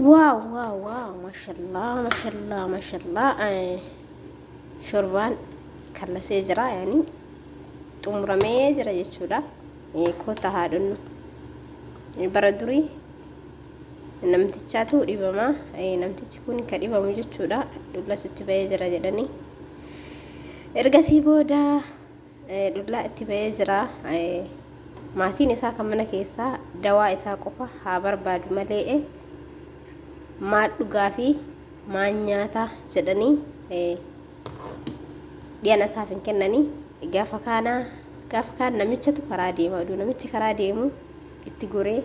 واو واو واو ما شاء الله ما شاء الله ما شاء الله. شوربان كلا سيجرا يعني تمر ميجرا يجودا كوتا هادن بردوري namtichaatu dhibama namtichi kun ka dhibamu jechuudha dulla sitti ba'ee jira jedhani ergasii booda dulla itti ba'ee jira maatiin isaa kan mana keessaa dawaa isaa qofa haa barbaadu malee maal dhugaa fi maal nyaata jedhanii dhiyana isaaf hin kennani gaafa kaan namichatu karaa deema oduu namichi karaa deemu itti goree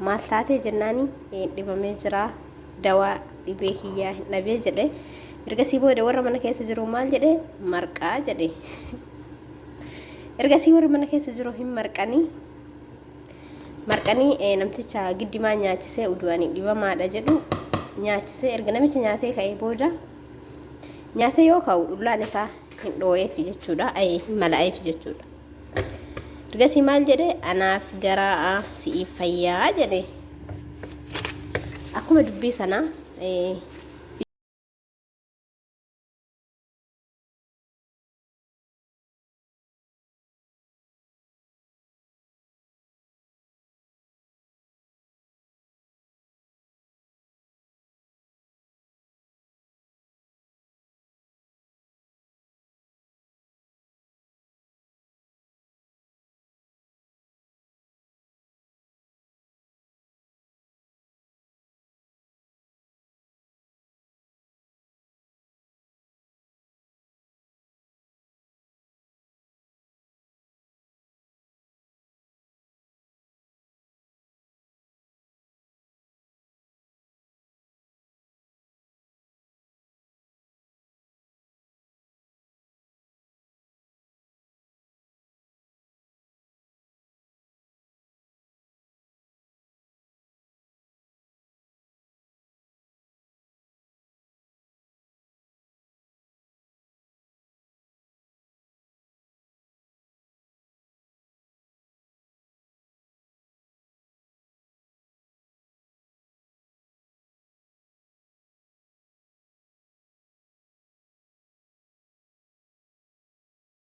maal taatee jennaani dhibamee jira dawaa dhibee kiyyaa hin dhabee jedhe ergasii booda warra mana keessa jiru maal jedhe marqaa jedhe ergasii warra mana keessa jiru hin marqanii namticha giddimaa nyaachisee udu'anii dhibamaadha jedhu nyaachisee erga namichi nyaatee ka'ee booda nyaatee yoo ka'u dhullaan isaa hin dhooyeef jechuudha hin mala'eef jechuudha. ergasii maal jedhe anaaf garaa siif fayyaa jedhe akkuma dubbii sana